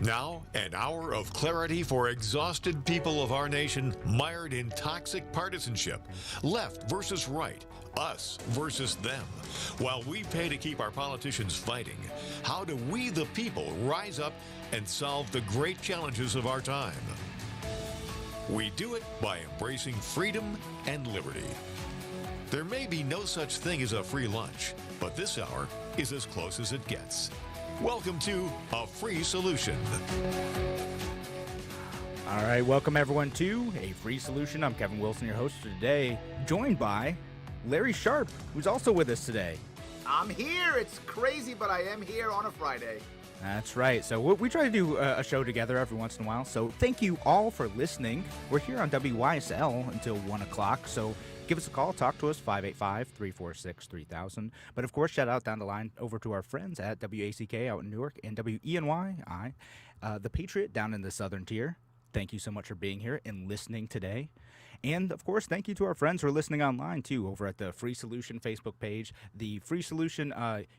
Now, an hour of clarity for exhausted people of our nation mired in toxic partisanship. Left versus right, us versus them. While we pay to keep our politicians fighting, how do we, the people, rise up and solve the great challenges of our time? We do it by embracing freedom and liberty. There may be no such thing as a free lunch, but this hour is as close as it gets. Welcome to A Free Solution. All right, welcome everyone to A Free Solution. I'm Kevin Wilson, your host for today, joined by Larry Sharp, who's also with us today. I'm here. It's crazy, but I am here on a Friday. That's right. So we try to do a show together every once in a while. So thank you all for listening. We're here on WYSL until 1 o'clock. So give us a call. Talk to us, 585-346-3000. But, of course, shout out down the line over to our friends at WACK out in Newark and WENY, The Patriot down in the southern tier. Thank you so much for being here and listening today. And, of course, thank you to our friends who are listening online, too, over at the Free Solution Facebook page, the Free Solution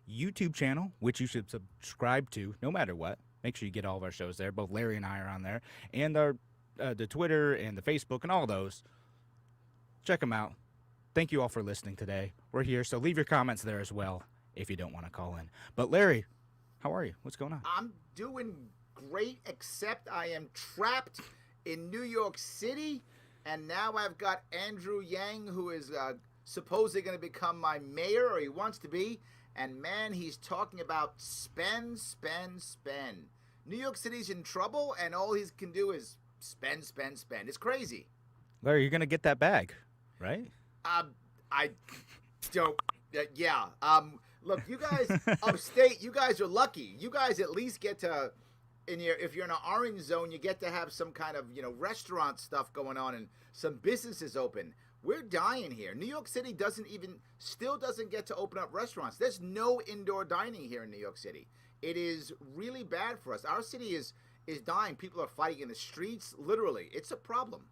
YouTube channel, which you should subscribe to no matter what. Make sure you get all of our shows there. Both Larry and I are on there. And our the Twitter and the Facebook and all those. Check them out. Thank you all for listening today. We're here, so leave your comments there as well if you don't want to call in. But, Larry, how are you? What's going on? I'm doing great, except I am trapped in New York City, and now I've got Andrew Yang, who is supposedly going to become my mayor, or he wants to be, and, man, he's talking about spend, spend, spend. New York City's in trouble, and all he can do is spend, spend, spend. It's crazy. Larry, you're going to get that bag, right? I don't. Yeah. Look, you guys upstate, you guys are lucky. You guys at least get to, if you're in an orange zone, you get to have some kind of, restaurant stuff going on and some businesses open. We're dying here. New York City still doesn't get to open up restaurants. There's no indoor dining here in New York City. It is really bad for us. Our city is dying. People are fighting in the streets. Literally, it's a problem.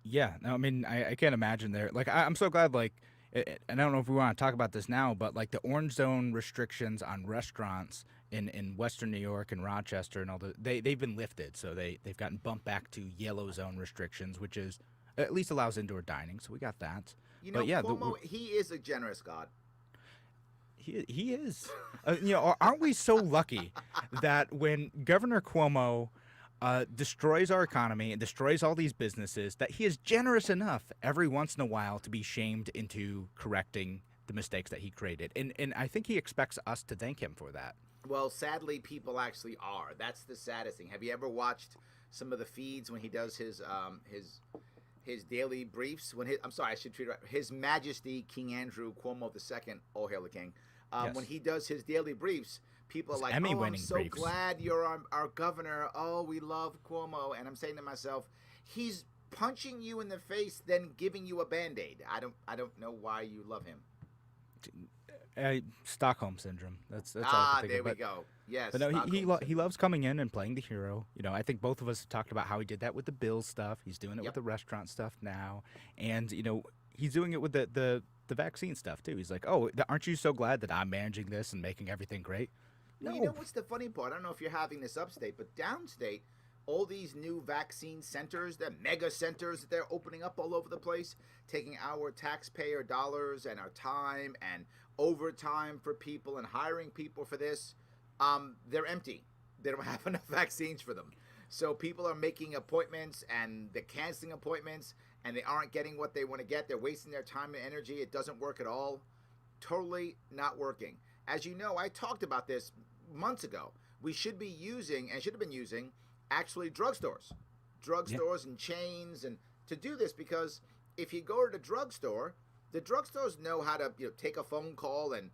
Yeah, no, I mean, I can't imagine there. Like, I'm so glad, like, and I don't know if we want to talk about this now, but, like, the orange zone restrictions on restaurants in Western New York and Rochester and all they've been lifted. So they've gotten bumped back to yellow zone restrictions, which is at least allows indoor dining. So we got that. But yeah, Cuomo, he is a generous God. He is. Aren't we so lucky that when Governor Cuomo destroys our economy and destroys all these businesses, that he is generous enough every once in a while to be shamed into correcting the mistakes that he created. And I think he expects us to thank him for that. Well, sadly, people actually are. That's the saddest thing. Have you ever watched some of the feeds when he does his daily briefs? I should treat it right. His Majesty King Andrew Cuomo II, all hail the king. Yes. When he does his daily briefs, people are like, I'm so briefs. glad you're our governor. Oh, we love Cuomo. And I'm saying to myself, he's punching you in the face, then giving you a Band-Aid. I don't know why you love him. Stockholm syndrome. That's all I can think there of. we go. Yes. But no, he loves coming in and playing the hero. I think both of us talked about how he did that with the Bills stuff. He's doing it with the restaurant stuff now, and he's doing it with the vaccine stuff too. He's like, oh, aren't you so glad that I'm managing this and making everything great? No. You know what's the funny part? I don't know if you're having this upstate, but downstate, all these new vaccine centers, the mega centers that they're opening up all over the place, taking our taxpayer dollars and our time and overtime for people and hiring people for this, they're empty. They don't have enough vaccines for them. So people are making appointments and they're canceling appointments and they aren't getting what they want to get. They're wasting their time and energy. It doesn't work at all. Totally not working. As you know, I talked about this months ago. We should be using, and should have been using, actually drugstores and chains, and to do this, because if you go to the drugstore, the drugstores know how to take a phone call and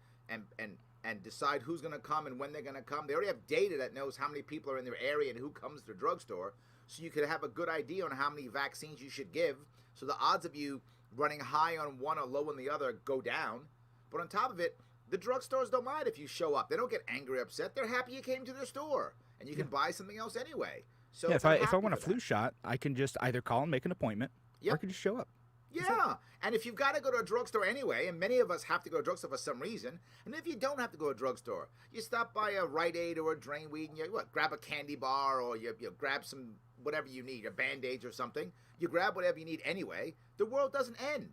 decide who's going to come and when they're going to come. They already have data that knows how many people are in their area and who comes to the drugstore, so you could have a good idea on how many vaccines you should give, so the odds of you running high on one or low on the other go down. But on top of it, the drugstores don't mind if you show up. They don't get angry, upset. They're happy you came to their store, and you can buy something else anyway. So if I want a flu shot, I can just either call and make an appointment, or I can just show up. Yeah, and if you've got to go to a drugstore anyway, and many of us have to go to a drugstore for some reason, and if you don't have to go to a drugstore, you stop by a Rite Aid or a Drain Weed and you grab a candy bar or you grab some whatever you need, a Band-Aids or something. You grab whatever you need anyway. The world doesn't end.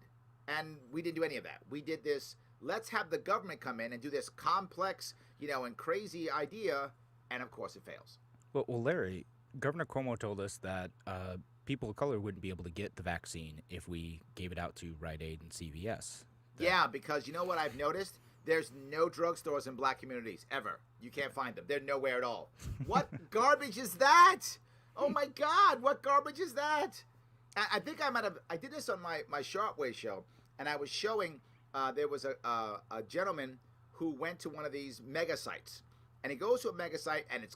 And we didn't do any of that. We did this, let's have the government come in and do this complex, and crazy idea, and of course it fails. Well, Larry, Governor Cuomo told us that people of color wouldn't be able to get the vaccine if we gave it out to Rite Aid and CVS. Yeah, because you know what I've noticed? There's no drugstores in black communities, ever. You can't find them. They're nowhere at all. What garbage is that? Oh my God, what garbage is that? I think I did this on my Sharpway show, and I was showing, there was a gentleman who went to one of these mega sites, and he goes to a mega site, and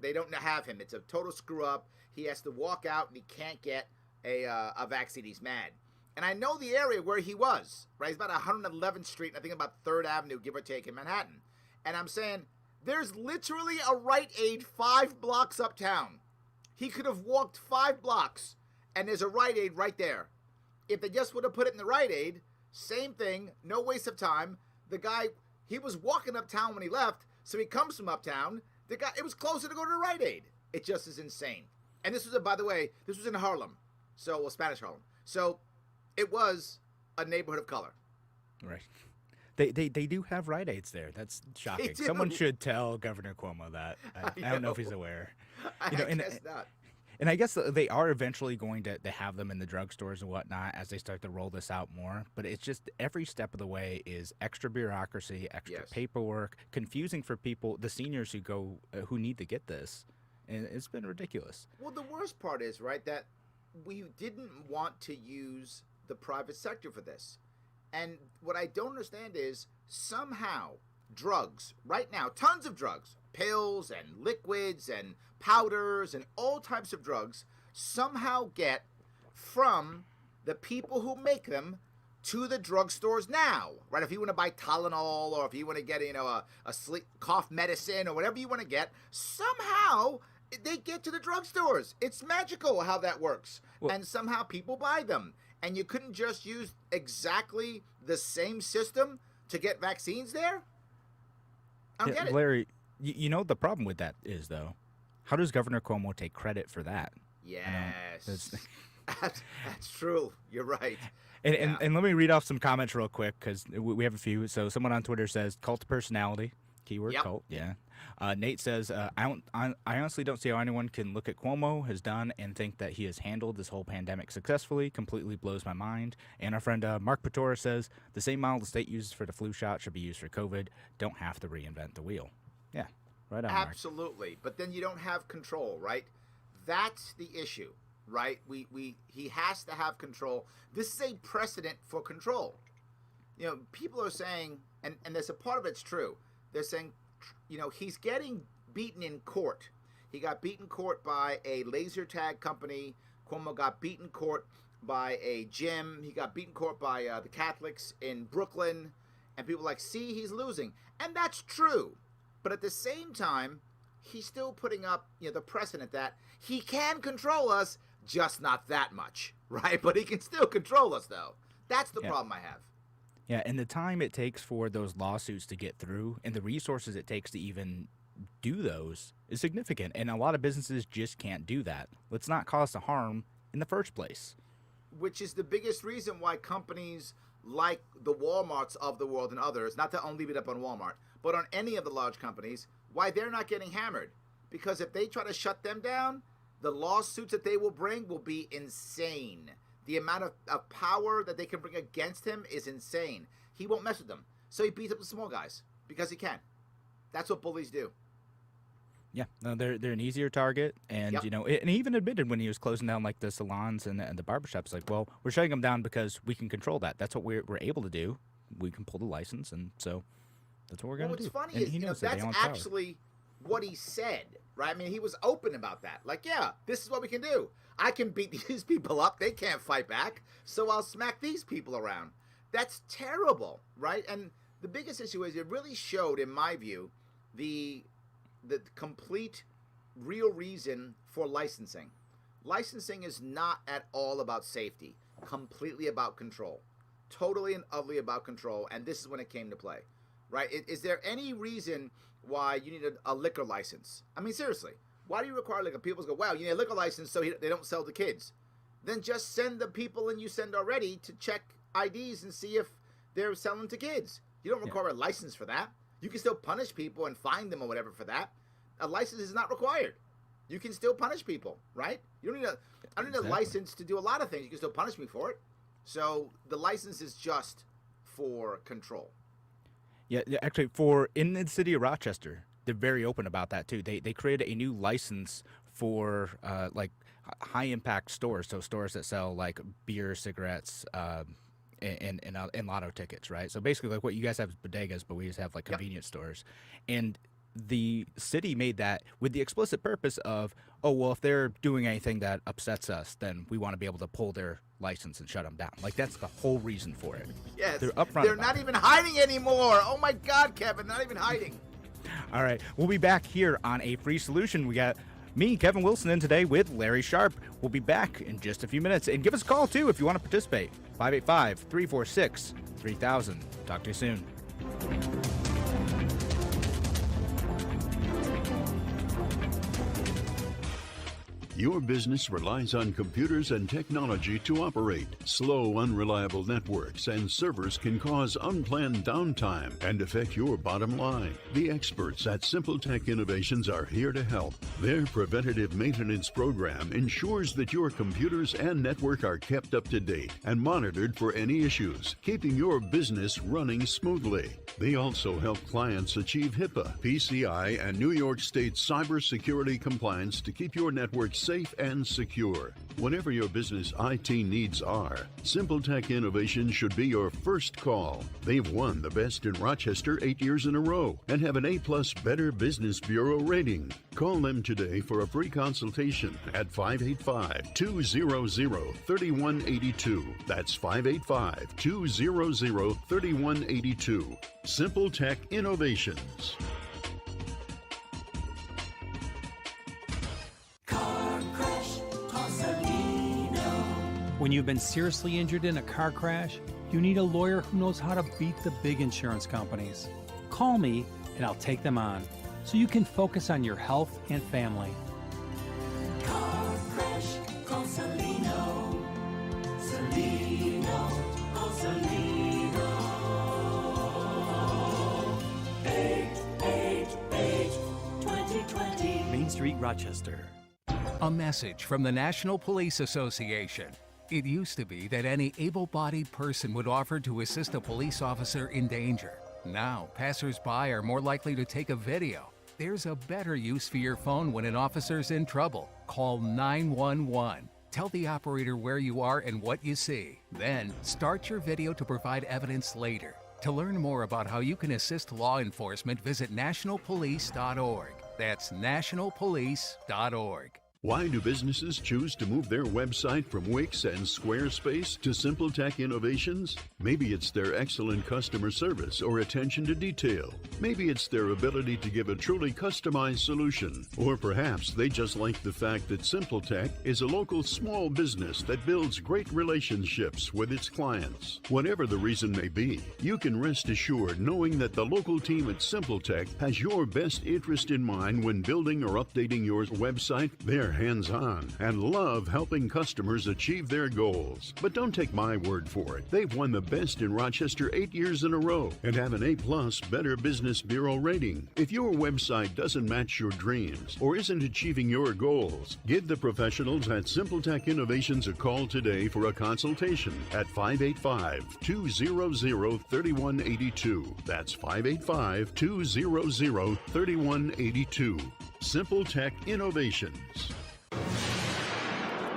they don't have him. It's a total screw up. He has to walk out, and he can't get a vaccine. He's mad. And I know the area where he was, right? He's about 111th Street, I think about 3rd Avenue, give or take, in Manhattan. And I'm saying, there's literally a Rite Aid 5 blocks uptown. He could have walked 5 blocks, and there's a Rite Aid right there. If they just would have put it in the Rite Aid, same thing, no waste of time. The guy, he was walking uptown when he left, so he comes from uptown. It was closer to go to the Rite Aid. It just is insane. And this was, by the way, this was in Harlem, Spanish Harlem. So it was a neighborhood of color. Right. They do have Rite Aids there. That's shocking. Someone should tell Governor Cuomo that. I don't know if he's aware. I guess not. And I guess they are eventually going to have them in the drugstores and whatnot as they start to roll this out more. But it's just every step of the way is extra bureaucracy, extra paperwork, confusing for people, the seniors who need to get this. And it's been ridiculous. Well, the worst part is, right, that we didn't want to use the private sector for this. And what I don't understand is somehow drugs, right now, tons of drugs, pills and liquids and powders and all types of drugs somehow get from the people who make them to the drugstores now, right? If you want to buy Tylenol or if you want to get, a sleep cough medicine or whatever you want to get, somehow they get to the drugstores. It's magical how that works. Well, and somehow people buy them. And you couldn't just use exactly the same system to get vaccines there? I don't get it. Larry, you know the problem with that is, though, how does Governor Cuomo take credit for that? Yes. That's true. You're right. And let me read off some comments real quick because we have a few. So someone on Twitter says, cult of personality. Keyword cult, yeah. Nate says, I honestly don't see how anyone can look at Cuomo has done and think that he has handled this whole pandemic successfully. Completely blows my mind. And our friend Mark Patora says, the same model the state uses for the flu shot should be used for COVID. Don't have to reinvent the wheel. Yeah, right on, absolutely. Mark. But then you don't have control, right? That's the issue, right? He has to have control. This is a precedent for control. People are saying, and there's a part of it's true. They're saying, he's getting beaten in court. He got beaten in court by a laser tag company. Cuomo got beaten in court by a gym. He got beaten in court by the Catholics in Brooklyn. And people are like, see, he's losing. And that's true. But at the same time, he's still putting up the precedent that he can control us, just not that much, right? But he can still control us, though. That's the problem I have. Yeah, and the time it takes for those lawsuits to get through and the resources it takes to even do those is significant. And a lot of businesses just can't do that. Let's not cause the harm in the first place. Which is the biggest reason why companies like the Walmarts of the world and others, not to only leave it up on Walmart, but on any of the large companies, why they're not getting hammered. Because if they try to shut them down, the lawsuits that they will bring will be insane. The amount of power that they can bring against him is insane. He won't mess with them. So he beats up the small guys because he can. That's what bullies do. Yeah, no, they're an easier target. And, and he even admitted when he was closing down like the salons and the barbershops, like, well, we're shutting them down because we can control that. That's what we're able to do. We can pull the license. And so that's what we're going to do. What's funny is, that's actually what he said, right? I mean, he was open about that. Like, yeah, this is what we can do. I can beat these people up. They can't fight back. So I'll smack these people around. That's terrible, right? And the biggest issue is it really showed, in my view, the complete real reason for licensing. Licensing is not at all about safety. completely about control. Totally and utterly about control, and this is when it came to play, right? Is there any reason why you need a liquor license? I mean, seriously, why do you require liquor? People go, wow, you need a liquor license so they don't sell to kids. Then just send the people you send already to check IDs and see if they're selling to kids. You don't require a license for that. You can still punish people and fine them or whatever for that. A license is not required. You can still punish people, right? You don't need I don't need a license to do a lot of things. You can still punish me for it. So the license is just for control. Yeah, actually, in the city of Rochester, they're very open about that too. They created a new license for like high impact stores, so stores that sell like beer, cigarettes, and lotto tickets, right? So basically, like what you guys have is bodegas, but we just have like convenience stores, and the city made that with the explicit purpose of, oh, well, if they're doing anything that upsets us, then we want to be able to pull their license and shut them down. Like, that's the whole reason for it. Yes. They're upfront. They're not even hiding anymore. Oh, my God, Kevin, not even hiding. All right. We'll be back here on A Free Solution. We got me, Kevin Wilson, in today with Larry Sharp. We'll be back in just a few minutes. And give us a call, too, if you want to participate. 585-346-3000. Talk to you soon. Your business relies on computers and technology to operate. Slow, unreliable networks and servers can cause unplanned downtime and affect your bottom line. The experts at Simple Tech Innovations are here to help. Their preventative maintenance program ensures that your computers and network are kept up to date and monitored for any issues, keeping your business running smoothly. They also help clients achieve HIPAA, PCI, and New York State cybersecurity compliance to keep your network safe and secure. Whatever your business IT needs are, Simple Tech Innovations should be your first call. They've won the Best in Rochester 8 years in a row and have an A+ Better Business Bureau rating. Call them today for a free consultation at 585-200-3182. That's 585-200-3182. Simple Tech Innovations. When you've been seriously injured in a car crash, you need a lawyer who knows how to beat the big insurance companies. Call me and I'll take them on so you can focus on your health and family. Car crash, call Salino. Salino, call Salino. 888-2020. Main Street, Rochester. A message from the National Police Association. It used to be that any able-bodied person would offer to assist a police officer in danger. Now, passers-by are more likely to take a video. There's a better use for your phone when an officer's in trouble. Call 911. Tell the operator where you are and what you see. Then, start your video to provide evidence later. To learn more about how you can assist law enforcement, visit nationalpolice.org. That's nationalpolice.org. Why do businesses choose to move their website from Wix and Squarespace to Simple Tech Innovations? Maybe it's their excellent customer service or attention to detail. Maybe it's their ability to give a truly customized solution. Or perhaps they just like the fact that Simple Tech is a local small business that builds great relationships with its clients. Whatever the reason may be, you can rest assured knowing that the local team at Simple Tech has your best interest in mind when building or updating your website. They're hands-on and love helping customers achieve their goals. But don't take my word for it. They've won the Best in Rochester 8 years in a row and have an A+ Better Business Bureau rating. If your website doesn't match your dreams or isn't achieving your goals, give the professionals at Simple Tech Innovations a call today for a consultation at 585-200-3182. That's 585-200-3182. Simple Tech Innovations.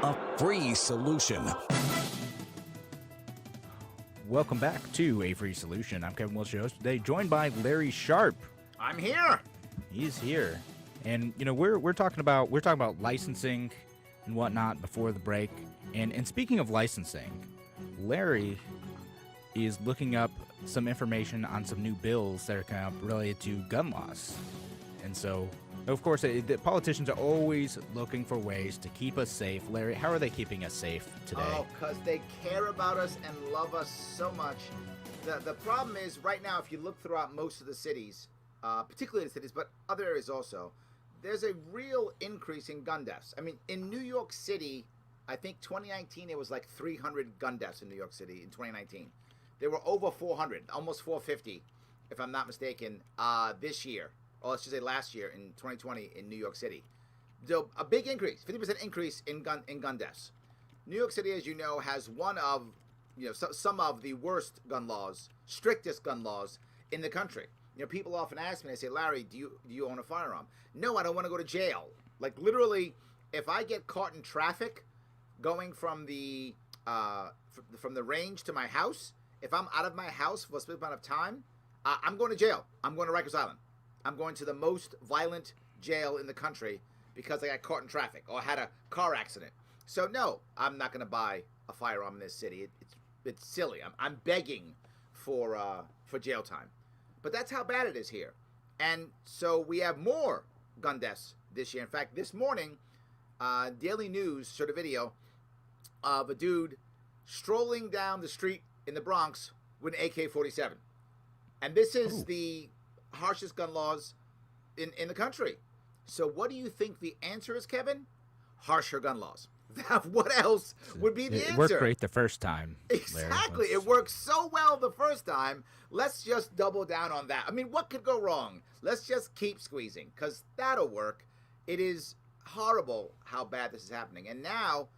A free solution. Welcome back to A Free Solution. I'm Kevin Wilson, host today, joined by Larry Sharp. I'm here. He's here, and you know we're talking about licensing and whatnot before the break. And speaking of licensing, Larry is looking up some information on some new bills that are coming up related to gun laws. And so Of course, the politicians are always looking for ways to keep us safe. Larry, how are they keeping us safe today? Oh, because they care about us and love us so much. The problem is, right now, if you look throughout most of the cities, particularly the cities, but other areas also, there's a real increase in gun deaths. I mean, in New York City, I think 2019, it was like 300 gun deaths in New York City in 2019. There were over 400, almost 450, if I'm not mistaken, this year. Or let's just say last year in 2020 in New York City. So a big increase, 50% increase in gun deaths. New York City, as you know, has one of, some of the worst gun laws, strictest gun laws in the country. People often ask me, they say, Larry, do you own a firearm? No, I don't want to go to jail. Like literally, if I get caught in traffic going from the range to my house, if I'm out of my house for a split amount of time, I'm going to jail. I'm going to Rikers Island. I'm going to the most violent jail in the country because I got caught in traffic or had a car accident. So no, I'm not going to buy a firearm in this city. It's silly. I'm begging for jail time. But that's how bad it is here. And so we have more gun deaths this year. In fact, this morning, Daily News showed a video of a dude strolling down the street in the Bronx with an AK-47. And this is the harshest gun laws in the country. So what do you think the answer is, Kevin? Harsher gun laws. What else would be the answer? It worked great the first time. Exactly. It worked so well the first time. Let's just double down on that. I mean, what could go wrong? Let's just keep squeezing because that'll work. It is horrible how bad this is happening. And now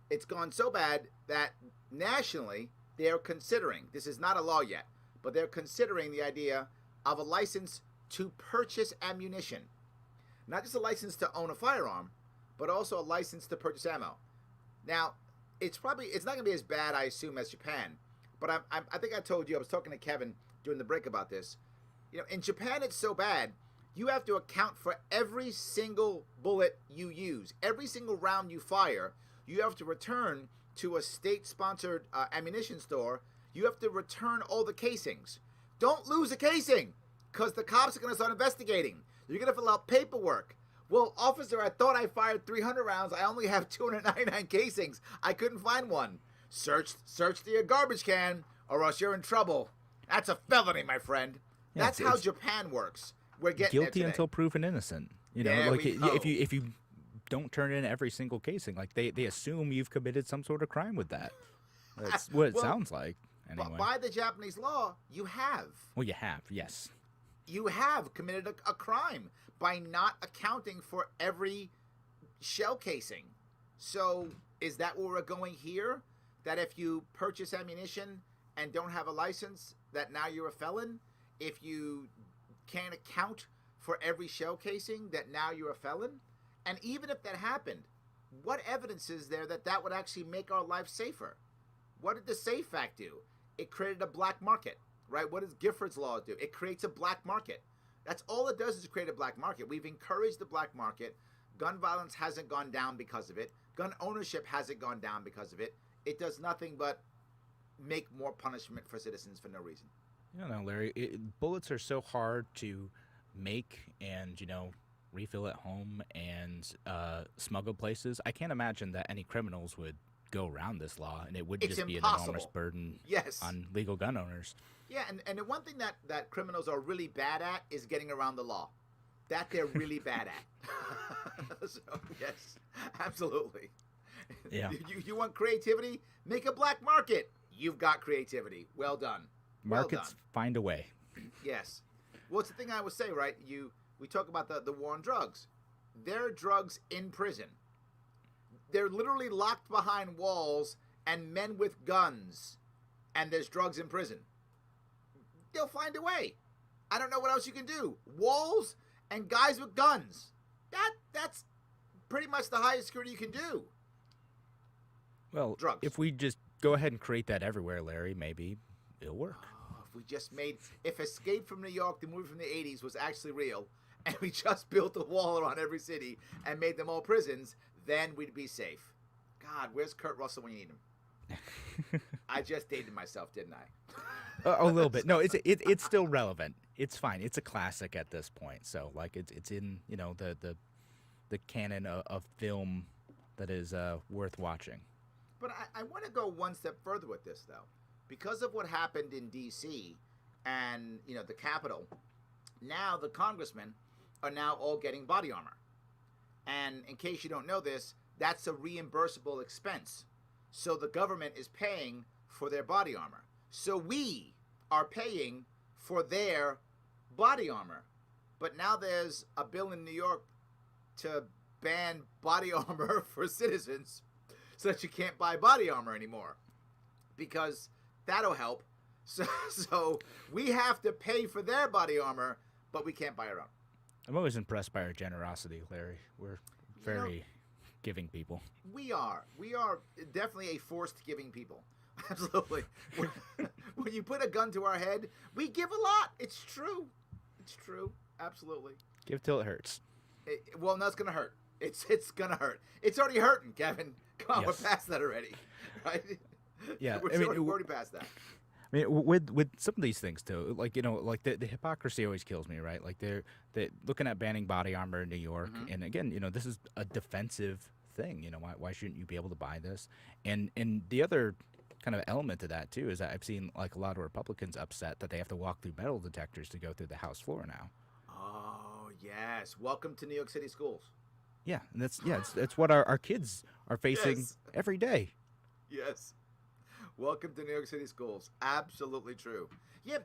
it's gone so bad that nationally they're considering, this is not a law yet, but they're considering the idea of a license to purchase ammunition. Not just a license to own a firearm, but also a license to purchase ammo. Now, it's not going to be as bad, I assume, as Japan. But I think I told you, I was talking to Kevin during the break about this. In Japan, it's so bad, you have to account for every single bullet you use. Every single round you fire, you have to return to a state-sponsored ammunition store. You have to return all the casings. Don't lose a casing, because the cops are going to start investigating. You're going to fill out paperwork. Well, officer, I thought I fired 300 rounds. I only have 299 casings. I couldn't find one. Search the garbage can, or else you're in trouble. That's a felony, my friend. Yeah, That's how Japan works. We're getting guilty there until proven innocent. There we go. if you don't turn in every single casing, like they assume you've committed some sort of crime with that. That's what it sounds like. Anyway. By the Japanese law, you have. Well, you have, yes. You have committed a crime by not accounting for every shell casing. So is that where we're going here? That if you purchase ammunition and don't have a license, that now you're a felon? If you can't account for every shell casing, that now you're a felon? And even if that happened, what evidence is there that would actually make our life safer? What did the SAFE Act do? It created a black market, right? What does Gifford's Law do? It creates a black market. That's all it does is create a black market. We've encouraged the black market. Gun violence hasn't gone down because of it. Gun ownership hasn't gone down because of it. It does nothing but make more punishment for citizens for no reason. Larry, bullets are so hard to make and, refill at home and smuggle places. I can't imagine that any criminals would go around this law, and it would just be an enormous burden on legal gun owners. Yeah, and the one thing that criminals are really bad at is getting around the law. That they're really bad at. So, yes, absolutely. Yeah. You want creativity? Make a black market. You've got creativity. Well done. Markets find a way. Yes. Well, it's the thing I would say, right? We talk about the war on drugs. There are drugs in prison. They're literally locked behind walls and men with guns, and there's drugs in prison. They'll find a way. I don't know what else you can do. Walls and guys with guns. That's pretty much the highest security you can do. Well, drugs. If we just go ahead and create that everywhere, Larry, maybe it'll work. If Escape from New York, the movie from the 80s, was actually real, and we just built a wall around every city and made them all prisons, then we'd be safe. God, where's Kurt Russell when you need him? I just dated myself, didn't I? A little bit. No, it's still relevant. It's fine. It's a classic at this point. So like it's in the canon of film that is worth watching. But I want to go one step further with this, though. Because of what happened in D.C. and, the Capitol, now the congressmen are now all getting body armor. And in case you don't know this, that's a reimbursable expense. So the government is paying for their body armor. So we are paying for their body armor. But now there's a bill in New York to ban body armor for citizens so that you can't buy body armor anymore, because that'll help. So we have to pay for their body armor, but we can't buy our own. I'm always impressed by our generosity, Larry. We're very giving people. We are definitely a forced giving people. Absolutely. When you put a gun to our head, we give a lot. It's true. Absolutely. Give till it hurts. Well, no, it's gonna hurt. It's gonna hurt. It's already hurting, Kevin. Come on, Yes. We're past that already, right? Yeah, we're already past that. I mean, with some of these things too, like the hypocrisy always kills me, right? Like they're looking at banning body armor in New York, and again, this is a defensive thing. Why shouldn't you be able to buy this? And the other kind of element to that too is that I've seen like a lot of Republicans upset that they have to walk through metal detectors to go through the House floor now. Oh yes, welcome to New York City schools. Yeah, and that's what our kids are facing Yes. every day. Yes. Welcome to New York City schools. Absolutely true. Yeah,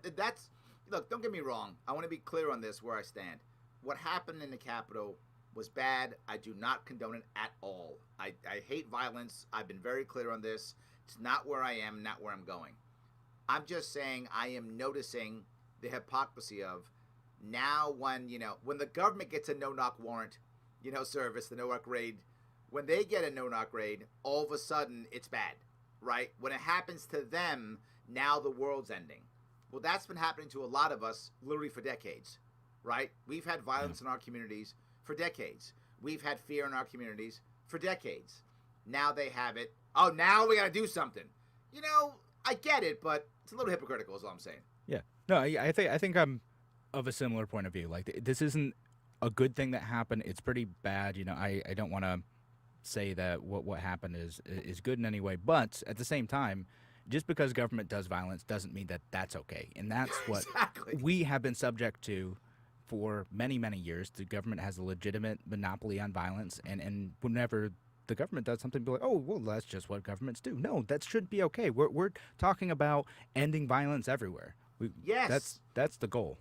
look, don't get me wrong. I want to be clear on this where I stand. What happened in the Capitol was bad. I do not condone it at all. I hate violence. I've been very clear on this. It's not where I am, not where I'm going. I'm just saying I am noticing the hypocrisy of now when the government gets a no-knock warrant, service, the no-knock raid, when they get a no-knock raid, all of a sudden it's bad. Right? When it happens to them, now the world's ending. Well, that's been happening to a lot of us literally for decades, right? We've had violence in our communities for decades. We've had fear in our communities for decades. Now they have it. Oh, now we got to do something. I get it, but it's a little hypocritical is all I'm saying. Yeah. No, I think I'm of a similar point of view. Like this isn't a good thing that happened. It's pretty bad. I don't want to say that what happened is good in any way, but at the same time, just because government does violence doesn't mean that that's okay, and that's what Exactly. we have been subject to for many years. The government has a legitimate monopoly on violence, and whenever the government does something, be like, oh well, that's just what governments do. No, that shouldn't be okay. We're talking about ending violence everywhere. Yes. That's the goal.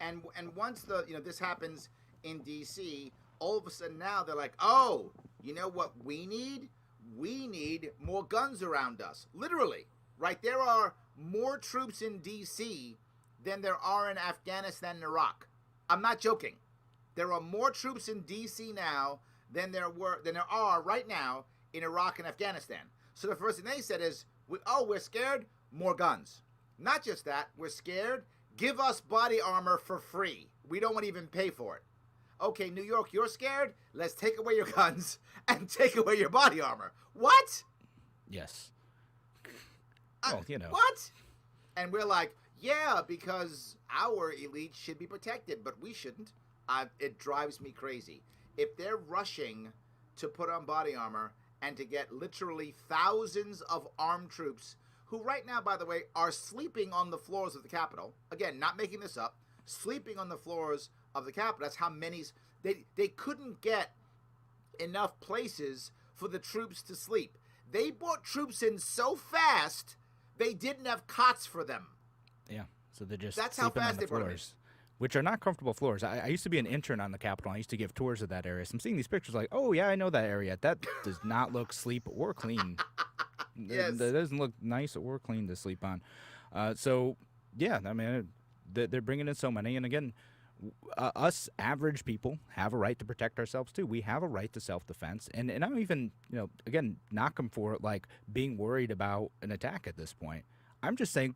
And once this happens in D.C., all of a sudden now they're like, oh, you know what we need? We need more guns around us. Literally, right? There are more troops in D.C. than there are in Afghanistan and Iraq. I'm not joking. There are more troops in D.C. now than there are right now in Iraq and Afghanistan. So the first thing they said is, we're scared, more guns. Not just that, we're scared, give us body armor for free. We don't want to even pay for it. Okay, New York, you're scared? Let's take away your guns and take away your body armor. What? Yes. Well, What? And we're like, yeah, because our elite should be protected, but we shouldn't. It drives me crazy. If they're rushing to put on body armor and to get literally thousands of armed troops, who right now, by the way, are sleeping on the floors of the Capitol, again, not making this up, sleeping on the floors of the Capitol. That's how many. They couldn't get enough places for the troops to sleep. They brought troops in so fast they didn't have cots for them. Yeah, so they're just That's how sleeping fast on the they brought 'em in. floors, which are not comfortable floors. I used to be an intern on the Capitol. I used to give tours of that area. So I'm seeing these pictures like, oh yeah, I know that area. That does not look sleep or clean. Yes. That doesn't look nice or clean to sleep on. So yeah, I mean, they're bringing in so many, and again, us average people have a right to protect ourselves too. We have a right to self-defense, and I don't even again knock them for like being worried about an attack at this point. I'm just saying,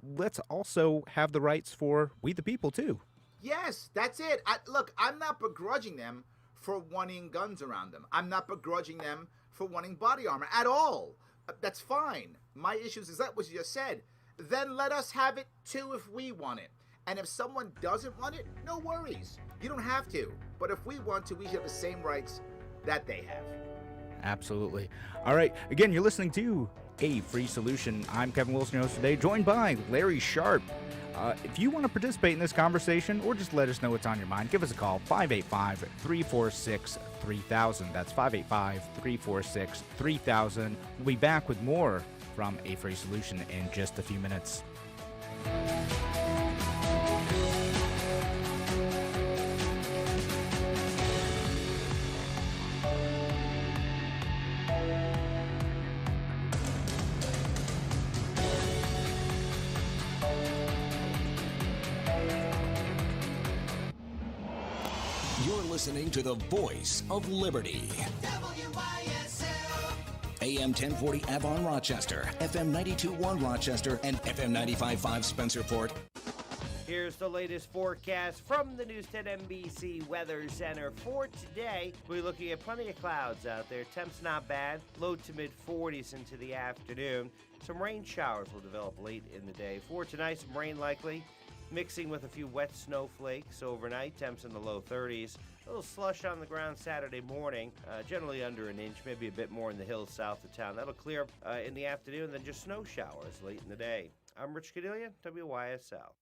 let's also have the rights for we the people too. Yes, that's it. Look, I'm not begrudging them for wanting guns around them. I'm not begrudging them for wanting body armor at all. That's fine. My issue is that what you just said. Then let us have it too if we want it. And if someone doesn't want it, no worries. You don't have to. But if we want to, we should have the same rights that they have. Absolutely. All right. Again, you're listening to A Free Solution. I'm Kevin Wilson, your host today, joined by Larry Sharp. If you want to participate in this conversation or just let us know what's on your mind, give us a call, 585-346-3000. That's 585-346-3000. We'll be back with more from A Free Solution in just a few minutes. Listening to the voice of liberty. AM 1040 Avon Rochester, FM 92.1 Rochester, and FM 95.5 Spencerport. Here's the latest forecast from the News 10 NBC Weather Center for today. We're looking at plenty of clouds out there. Temps not bad. Low to mid 40s into the afternoon. Some rain showers will develop late in the day. For tonight, some rain likely, mixing with a few wet snowflakes overnight. Temps in the low 30s. A little slush on the ground Saturday morning, generally under an inch, maybe a bit more in the hills south of town. That'll clear up in the afternoon, then just snow showers late in the day. I'm Rich Cadelia, WYSL.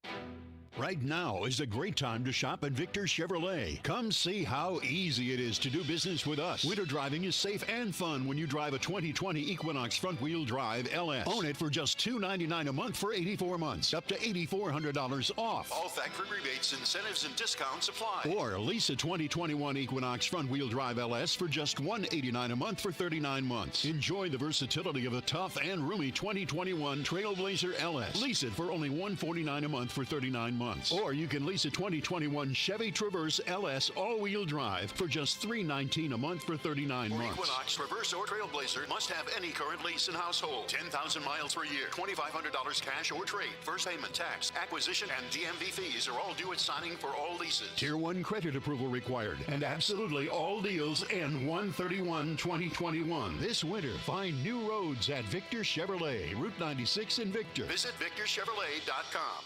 Right now is a great time to shop at Victor Chevrolet. Come see how easy it is to do business with us. Winter driving is safe and fun when you drive a 2020 Equinox front-wheel drive LS. Own it for just $299 a month for 84 months, up to $8,400 off. All factory rebates, incentives, and discounts apply. Or lease a 2021 Equinox front-wheel drive LS for just $189 a month for 39 months. Enjoy the versatility of a tough and roomy 2021 Trailblazer LS. Lease it for only $149 a month for 39 months. Or you can lease a 2021 Chevy Traverse LS all-wheel drive for just $319 a month for 39 For months. Equinox, Traverse, or Trailblazer, must have any current lease in household. 10,000 miles per year. $2,500 cash or trade. First payment, tax, acquisition, and DMV fees are all due at signing for all leases. Tier 1 credit approval required. And absolutely all deals end 1/31/2021. This winter, find new roads at Victor Chevrolet, Route 96 in Victor. Visit VictorChevrolet.com.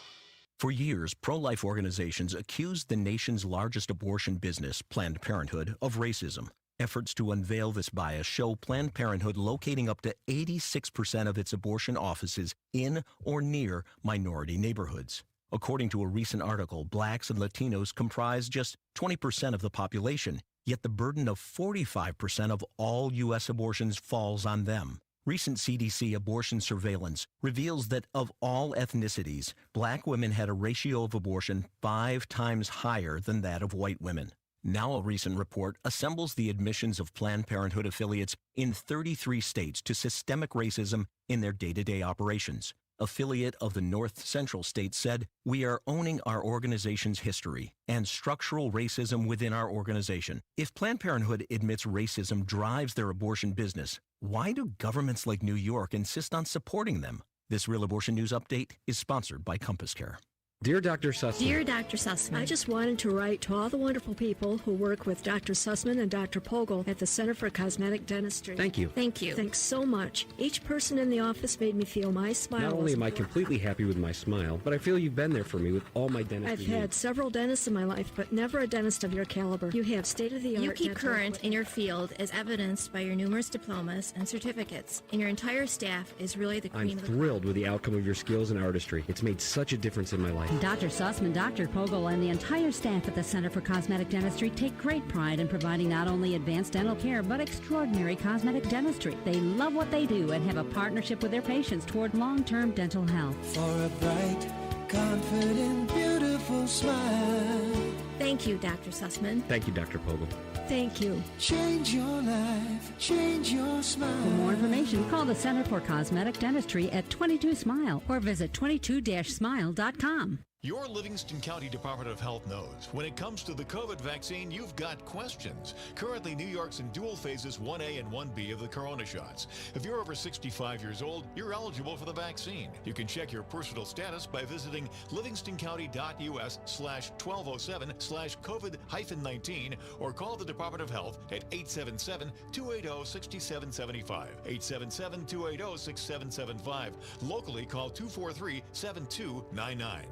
For years, pro-life organizations accused the nation's largest abortion business, Planned Parenthood, of racism. Efforts to unveil this bias show Planned Parenthood locating up to 86% of its abortion offices in or near minority neighborhoods. According to a recent article, blacks and Latinos comprise just 20% of the population, yet the burden of 45% of all U.S. abortions falls on them. Recent CDC abortion surveillance reveals that of all ethnicities, black women had a ratio of abortion 5 times higher than that of white women. Now a recent report assembles the admissions of Planned Parenthood affiliates in 33 states to systemic racism in their day-to-day operations. Affiliate of the North Central states said, "We are owning our organization's history and structural racism within our organization. If Planned Parenthood admits racism drives their abortion business, why do governments like New York insist on supporting them?" This Real Abortion News Update is sponsored by Compass Care. Dear Dr. Sussman. Dear Dr. Sussman, I just wanted to write to all the wonderful people who work with Dr. Sussman and Dr. Pogel at the Center for Cosmetic Dentistry. Thank you. Thank you. Thanks so much. Each person in the office made me feel my smile. Not only am I completely happy with my smile, but I feel you've been there for me with all my dentistry I've needs. had several dentists in my life, but never a dentist of your caliber. You have state-of-the-art You keep dental current equipment. in your field as evidenced by your numerous diplomas and certificates, and your entire staff is really the cream I'm of the crop. thrilled with the outcome of your skills and artistry. It's made such a difference in my life. Dr. Sussman, Dr. Pogel, and the entire staff at the Center for Cosmetic Dentistry take great pride in providing not only advanced dental care, but extraordinary cosmetic dentistry. They love what they do and have a partnership with their patients toward long-term dental health. For a bright, confident, beautiful smile. Thank you, Dr. Sussman. Thank you, Dr. Pogel. Thank you. Change your life, change your smile. For more information, call the Center for Cosmetic Dentistry at 22 Smile or visit 22-smile.com. Your Livingston County Department of Health knows when it comes to the COVID vaccine, you've got questions. Currently, New York's in dual phases 1A and 1B of the corona shots. If you're over 65 years old, you're eligible for the vaccine. You can check your personal status by visiting livingstoncounty.us/1207/COVID-19 or call the Department of Health at 877-280-6775. 877-280-6775. Locally, call 243-7299.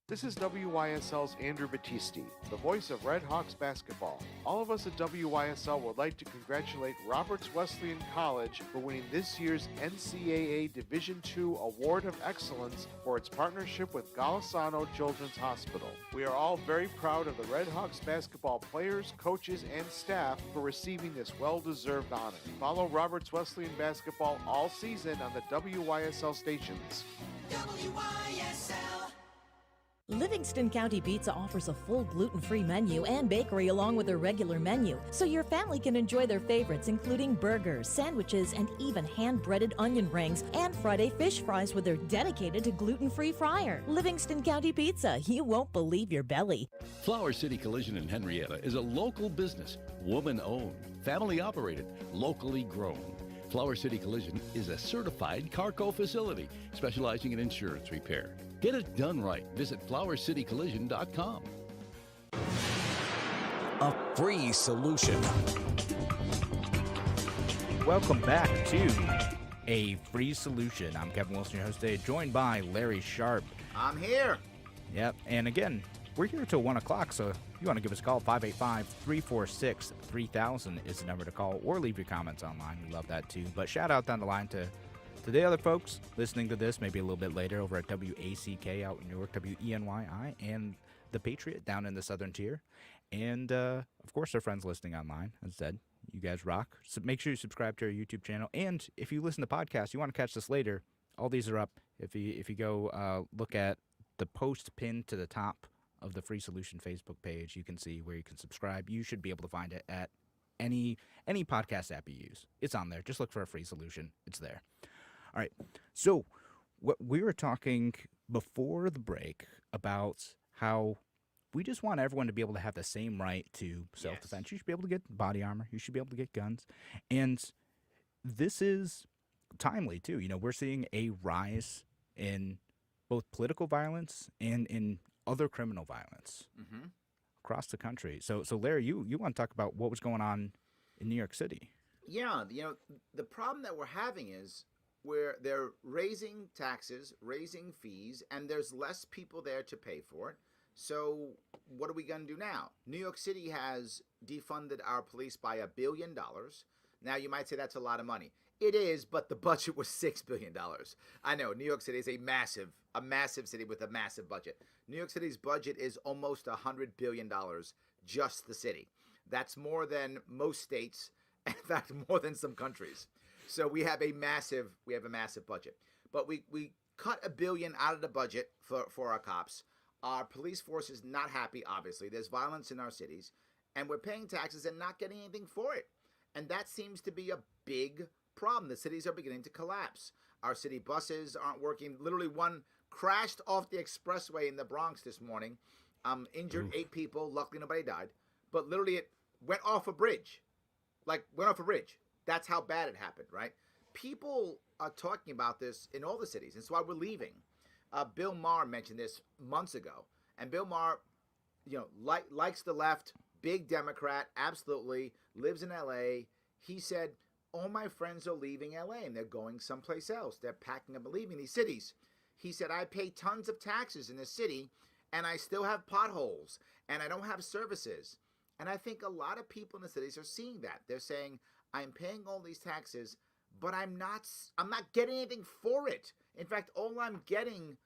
This is WYSL's Andrew Battisti, the voice of Red Hawks basketball. All of us at WYSL would like to congratulate Roberts Wesleyan College for winning this year's NCAA Division II Award of Excellence for its partnership with Golisano Children's Hospital. We are all very proud of the Red Hawks basketball players, coaches, and staff for receiving this well-deserved honor. Follow Roberts Wesleyan basketball all season on the WYSL stations. WYSL. Livingston County Pizza offers a full gluten-free menu and bakery along with their regular menu, so your family can enjoy their favorites including burgers, sandwiches, and even hand-breaded onion rings and Friday fish fries with their dedicated to gluten-free fryer. Livingston County Pizza, you won't believe your belly. Flower City Collision in Henrietta is a local business, woman-owned, family-operated, locally grown. Flower City Collision is a certified Carco facility specializing in insurance repair. Get it done right. Visit flowercitycollision.com. A free solution. Welcome back to A Free Solution. I'm Kevin Wilson, your host today, joined by Larry Sharp. I'm here. Yep, and again, we're here till 1 o'clock, so if you want to give us a call, 585-346-3000 is the number to call, or leave your comments online. We love that too. But shout out down the line to the other folks listening to this maybe a little bit later over at WACK out in Newark, WENYI, and The Patriot down in the Southern Tier. And, of course, our friends listening online. As I said, you guys rock. So make sure you subscribe to our YouTube channel. And if you listen to podcasts, you want to catch this later, all these are up. If you go look at the post pinned to the top of the Free Solution Facebook page, you can see where you can subscribe. You should be able to find it at any podcast app you use. It's on there. Just look for A Free Solution. It's there. All right, so what we were talking before the break about how we just want everyone to be able to have the same right to self-defense. Yes. You should be able to get body armor. You should be able to get guns. And this is timely, too. You know, we're seeing a rise in both political violence and in other criminal violence across the country. So Larry, you want to talk about what was going on in New York City? Yeah, you know, the problem that we're having is where they're raising taxes, raising fees, and there's less people there to pay for it. So what are we going to do now? New York City has defunded our police by $1 billion. Now, you might say that's a lot of money. It is, but the budget was $6 billion. I know, New York City is a massive city with a massive budget. New York City's budget is almost $100 billion, just the city. That's more than most states, in fact, more than some countries. So we have a massive budget, but we cut $1 billion out of the budget for our cops. Our police force is not happy. Obviously, there's violence in our cities, and we're paying taxes and not getting anything for it. And that seems to be a big problem. The cities are beginning to collapse. Our city buses aren't working. Literally, one crashed off the expressway in the Bronx this morning. Injured 8 people. Luckily, nobody died. But literally, it went off a bridge. That's how bad it happened, right? People are talking about this in all the cities. That's why we're leaving. Bill Maher mentioned this months ago. And Bill Maher, you know, likes the left, big Democrat, absolutely, lives in L.A. He said, all my friends are leaving L.A. and they're going someplace else. They're packing up and leaving these cities. He said, I pay tons of taxes in this city, and I still have potholes, and I don't have services. And I think a lot of people in the cities are seeing that. They're saying, I'm paying all these taxes, but I'm not getting anything for it. In fact, all I'm getting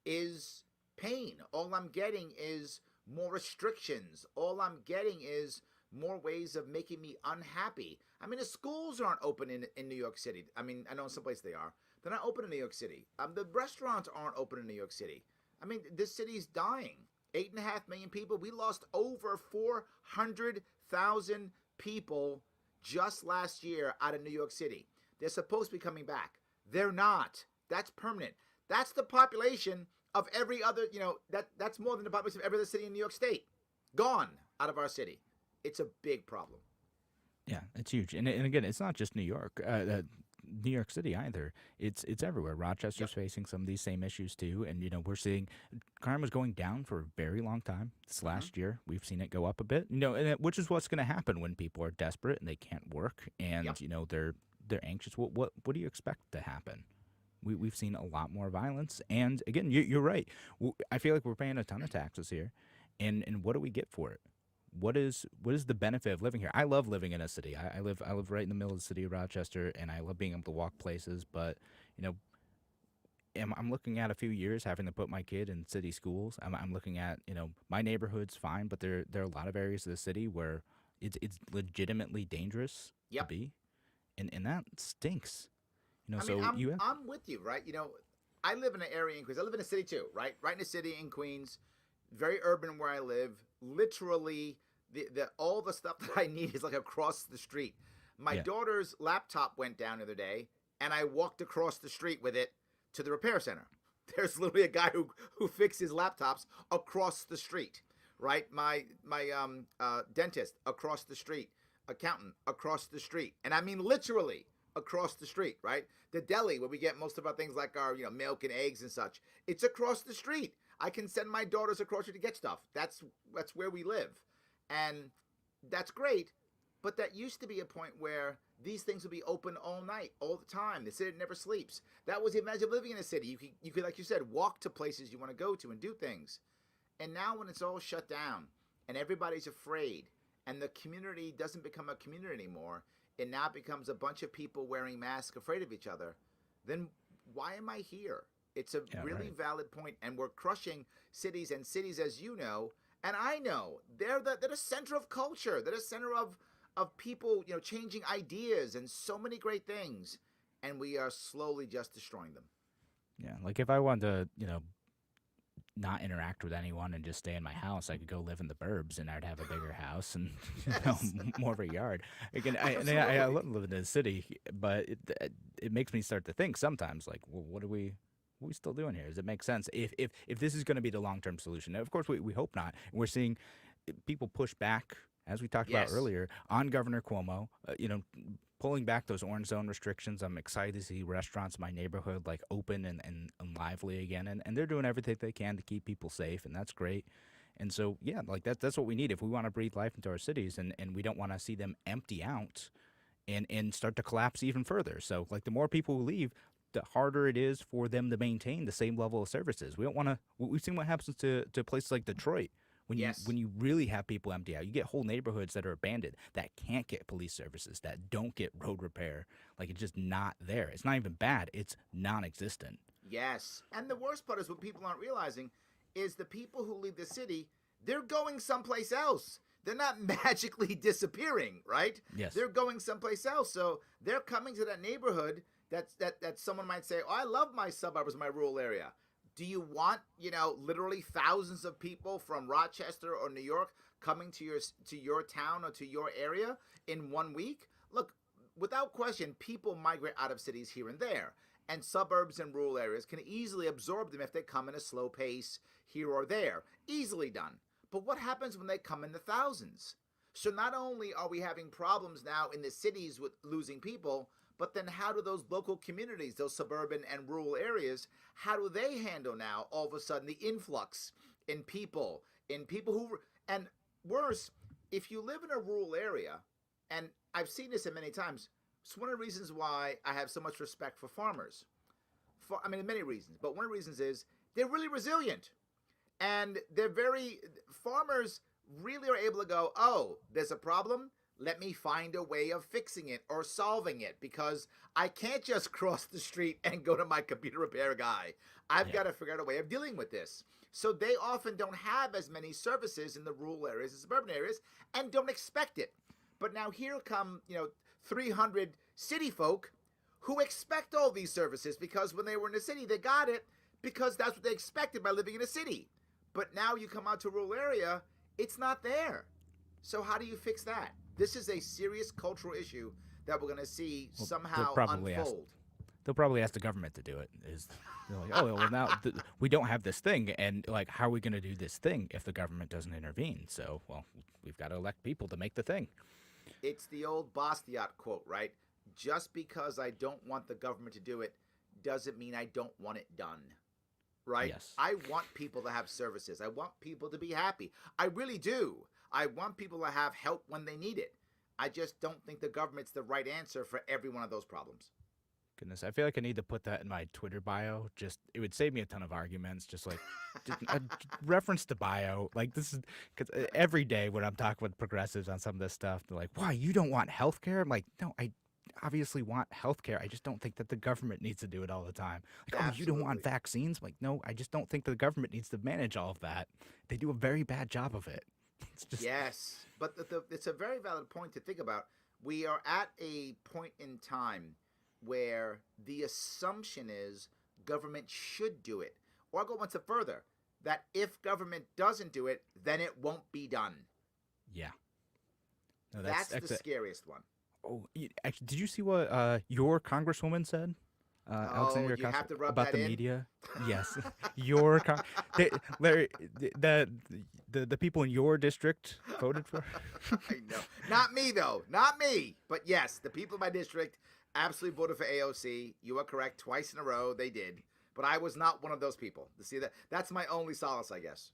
is pain. All I'm getting is more restrictions. All I'm getting is more ways of making me unhappy. I mean, the schools aren't open in New York City. I mean, I know in some places they are. They're not open in New York City. The restaurants aren't open in New York City. I mean, this city's dying. 8.5 million people. We lost over 400,000 people just last year out of New York City. They're supposed to be coming back. They're not. That's permanent. That's the population of every other, that's more than the population of every other city in New York State. Gone out of our city. It's a big problem. Yeah, it's huge. And again, it's not just New York. New York City either. It's everywhere. Rochester's facing some of these same issues too, and we're seeing crime was going down for a very long time. This last year, we've seen it go up a bit. Which is what's going to happen when people are desperate and they can't work, and they're anxious. What do you expect to happen? We've seen a lot more violence, and again, you're right. I feel like we're paying a ton of taxes here, and what do we get for it? What is the benefit of living here? I love living in a city. I live right in the middle of the city of Rochester, and I love being able to walk places. But I'm looking at a few years having to put my kid in city schools. I'm looking at my neighborhood's fine, but there are a lot of areas of the city where it's legitimately dangerous to be, and that stinks. I'm with you, right? I live in an area in Queens. I live in a city too, right? Right in the city in Queens, very urban where I live. Literally, all the stuff that I need is like across the street. My daughter's laptop went down the other day, and I walked across the street with it to the repair center. There's literally a guy who fixes laptops across the street, right? My dentist across the street, accountant across the street, and I mean literally across the street, right? The deli where we get most of our things like our milk and eggs and such, it's across the street. I can send my daughters across here to get stuff. That's where we live. And that's great, but that used to be a point where these things would be open all night, all the time. The city never sleeps. That was the advantage of living in a city. You could, like you said, walk to places you want to go to and do things. And now when it's all shut down and everybody's afraid and the community doesn't become a community anymore, it now becomes a bunch of people wearing masks, afraid of each other, then why am I here? It's a really valid point, and we're crushing cities, and cities, as you know, and I know, they're the center of culture. They're the center of people, changing ideas and so many great things, and we are slowly just destroying them. Yeah, like if I wanted to, not interact with anyone and just stay in my house, I could go live in the burbs, and I'd have a bigger house and more of a yard. Again, I love living in the city, but it makes me start to think sometimes, like, well, what are we still doing here? Does it make sense if this is going to be the long-term solution? Now, of course, we hope not. We're seeing people push back, as we talked about earlier, on Governor Cuomo, pulling back those orange zone restrictions. I'm excited to see restaurants in my neighborhood like open and lively again, and they're doing everything they can to keep people safe, and that's great. And so, like that's what we need if we want to breathe life into our cities, and we don't want to see them empty out and start to collapse even further. So, like, the more people who leave, the harder it is for them to maintain the same level of services. We don't want to. We've seen what happens to places like Detroit when you really have people empty out. You get whole neighborhoods that are abandoned, that can't get police services, that don't get road repair. Like, it's just not there. It's not even bad. It's non-existent. Yes, and the worst part is what people aren't realizing is the people who leave the city, they're going someplace else. They're not magically disappearing, right? Yes. They're going someplace else. So they're coming to that neighborhood that someone might say, oh, I love my suburbs, my rural area. Do you want, literally thousands of people from Rochester or New York coming to your town or to your area in 1 week? Look, without question, people migrate out of cities here and there, and suburbs and rural areas can easily absorb them if they come in a slow pace here or there. Easily done. But what happens when they come in the thousands? So not only are we having problems now in the cities with losing people, but then how do those local communities, those suburban and rural areas, how do they handle now all of a sudden the influx in people who, and worse, if you live in a rural area, and I've seen this many times, it's one of the reasons why I have so much respect for farmers. Many reasons, but one of the reasons is they're really resilient. And farmers really are able to go, oh, there's a problem. Let me find a way of fixing it or solving it, because I can't just cross the street and go to my computer repair guy. I've got to figure out a way of dealing with this. So they often don't have as many services in the rural areas and suburban areas and don't expect it. But now here come, 300 city folk who expect all these services because when they were in the city, they got it because that's what they expected by living in a city. But now you come out to a rural area, it's not there. So how do you fix that? This is a serious cultural issue that we're going to see somehow unfold. they'll probably ask the government to do it. They're like, oh, well, now we don't have this thing, and like, how are we going to do this thing if the government doesn't intervene? So, well, we've got to elect people to make the thing. It's the old Bastiat quote, right? Just because I don't want the government to do it doesn't mean I don't want it done, right? Yes. I want people to have services. I want people to be happy. I really do. I want people to have help when they need it. I just don't think the government's the right answer for every one of those problems. Goodness, I feel like I need to put that in my Twitter bio. It would save me a ton of arguments. Just like a reference to bio. Like, this is because every day when I'm talking with progressives on some of this stuff, they're like, "Why, you don't want healthcare?" I'm like, "No, I obviously want healthcare. I just don't think that the government needs to do it all the time." Like, "Oh, you don't want vaccines?" I'm like, "No, I just don't think the government needs to manage all of that. They do a very bad job of it." It's just... Yes, but it's a very valid point to think about. We are at a point in time where the assumption is government should do it. Or I'll go one step further, that if government doesn't do it, then it won't be done. Yeah. No, that's the scariest one. Oh, actually, did you see what your congresswoman said? Alexandria you have to rub about that the in? media. Yes, your the people in your district voted for. I know, not me though, not me. But yes, the people in my district absolutely voted for AOC. You are correct, twice in a row they did. But I was not one of those people. See, that's my only solace, I guess.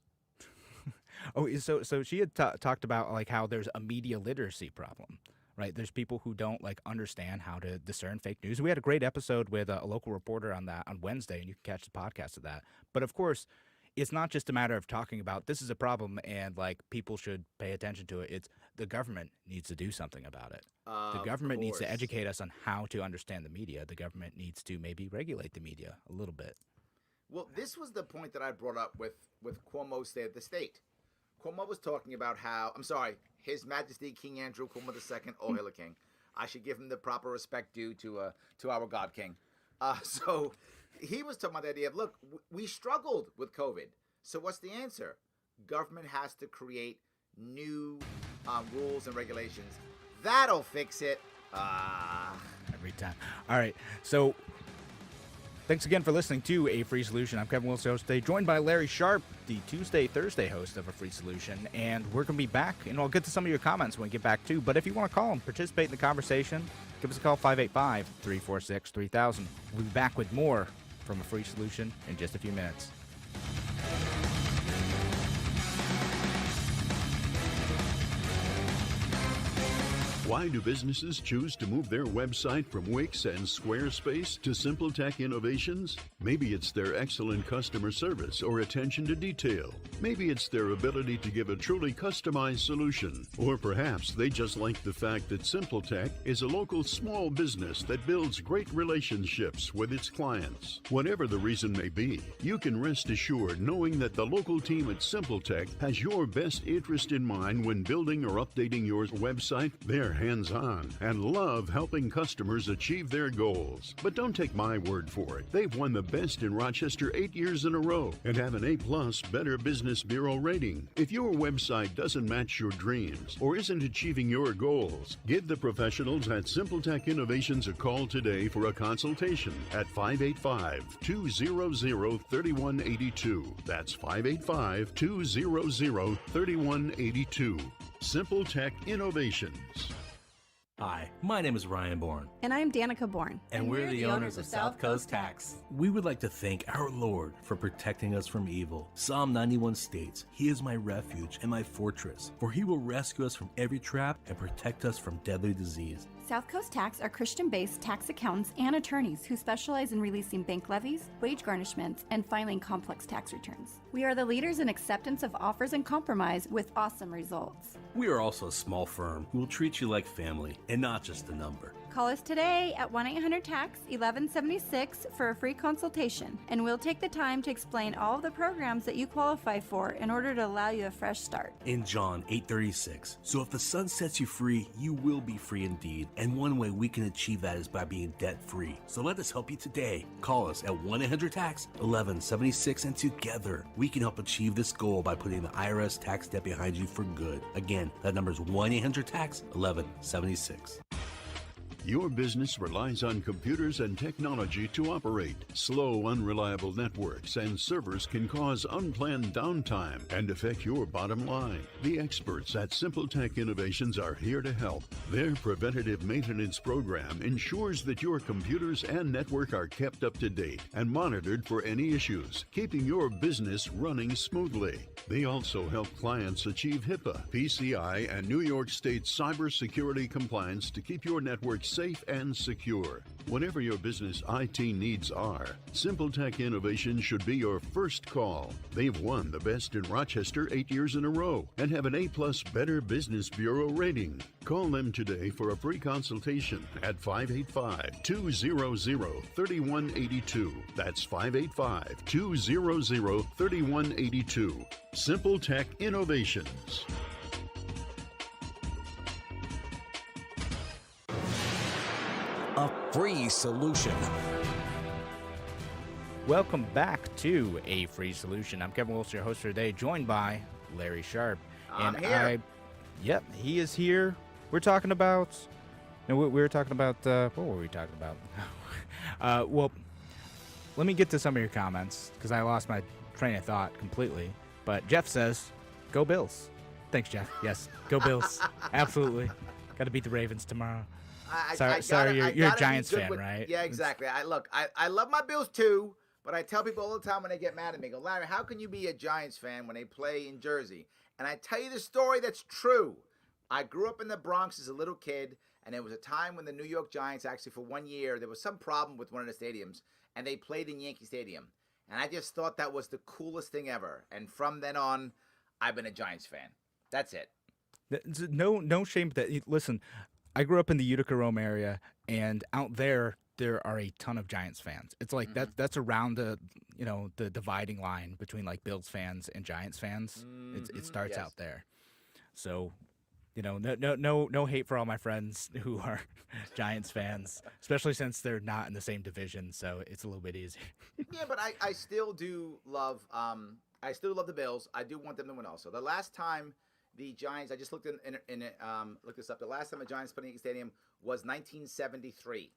Oh, so she had talked about like how there's a media literacy problem. Right, there's people who don't like understand how to discern fake news. We had a great episode with a local reporter on that on Wednesday, and you can catch the podcast of that. But of course, it's not just a matter of talking about this is a problem and like people should pay attention to it. It's the government needs to do something about it. The government needs to educate us on how to understand the media. The government needs to maybe regulate the media a little bit. Well, this was the point that I brought up with Cuomo's State of the State. Cuomo was talking about how, His Majesty King Andrew Cuomo II, oh hail the king. I should give him the proper respect due to our God King. So he was talking about the idea of, look, we struggled with COVID. So what's the answer? Government has to create new rules and regulations. That'll fix it. Every time. All right. So thanks again for listening to A Free Solution. I'm Kevin Wilson, host today, joined by Larry Sharp, the Tuesday-Thursday host of A Free Solution. And we're going to be back, and I'll get to some of your comments when we get back, too. But if you want to call and participate in the conversation, give us a call, 585-346-3000. We'll be back with more from A Free Solution in just a few minutes. Why do businesses choose to move their website from Wix and Squarespace to SimpleTech Innovations? Maybe it's their excellent customer service or attention to detail. Maybe it's their ability to give a truly customized solution. Or perhaps they just like the fact that SimpleTech is a local small business that builds great relationships with its clients. Whatever the reason may be, you can rest assured knowing that the local team at SimpleTech has your best interest in mind when building or updating your website. They're hands-on and love helping customers achieve their goals. But don't take my word for it. They've won the best in Rochester 8 years in a row and have an A+ Better Business Bureau rating. If your website doesn't match your dreams or isn't achieving your goals, give the professionals at SimpleTech Innovations a call today for a consultation at 585-200-3182. That's 585-200-3182. SimpleTech Innovations. Hi, my name is Ryan Bourne. And I'm Danica Bourne. And we're the owners of South Coast Tax. We would like to thank our Lord for protecting us from evil. Psalm 91 states, "He is my refuge and my fortress, for he will rescue us from every trap and protect us from deadly disease." South Coast Tax are Christian-based tax accountants and attorneys who specialize in releasing bank levies, wage garnishments, and filing complex tax returns. We are the leaders in acceptance of offers and compromise with awesome results. We are also a small firm who will treat you like family and not just a number. Call us today at 1-800-TAX-1176 for a free consultation, and we'll take the time to explain all of the programs that you qualify for in order to allow you a fresh start. In John 8:36, so if the Son sets you free, you will be free indeed. And one way we can achieve that is by being debt-free. So let us help you today. Call us at 1-800-TAX-1176, and together we can help achieve this goal by putting the IRS tax debt behind you for good. Again, that number is 1-800-TAX-1176. Your business relies on computers and technology to operate. Slow, unreliable networks and servers can cause unplanned downtime and affect your bottom line. The experts at Simple Tech Innovations are here to help. Their preventative maintenance program ensures that your computers and network are kept up to date and monitored for any issues, keeping your business running smoothly. They also help clients achieve HIPAA, PCI, and New York State cybersecurity compliance to keep your network safe and secure. Whatever your business IT needs are, Simple Tech Innovations should be your first call. They've won the Best in Rochester 8 years in a row and have an A+ Better Business Bureau rating. Call them today for a free consultation at 585-200-3182. That's 585-200-3182. Simple Tech Innovations. A free solution. Welcome back to A Free Solution. I'm Kevin Wilson, your host for today, joined by Larry Sharp. I'm here. Yep, he is here. We're talking about. No, we were talking about. What were we talking about? Well, let me get to some of your comments because I lost my train of thought completely. But Jeff says, "Go Bills." Thanks, Jeff. Yes, go Bills. Absolutely. Got to beat the Ravens tomorrow. Sorry, you're a Giants fan, right? Yeah, exactly. I love my Bills too, but I tell people all the time when they get mad at me, go, Larry, how can you be a Giants fan when they play in Jersey? And I tell you the story that's true. I grew up in the Bronx as a little kid, and there was a time when the New York Giants, actually for 1 year, there was some problem with one of the stadiums, and they played in Yankee Stadium. And I just thought that was the coolest thing ever. And from then on, I've been a Giants fan. That's it. No shame that. Listen, I grew up in the Utica-Rome area, and out there are a ton of Giants fans. It's like that's around the dividing line between like Bills fans and Giants fans. It starts out there. So, no hate for all my friends who are Giants fans, especially since they're not in the same division. So it's a little bit easier. Yeah, but I still do love the Bills. I do want them to win also. The last time the Giants, I just looked looked this up. The last time the Giants played in Yankee Stadium was 1973.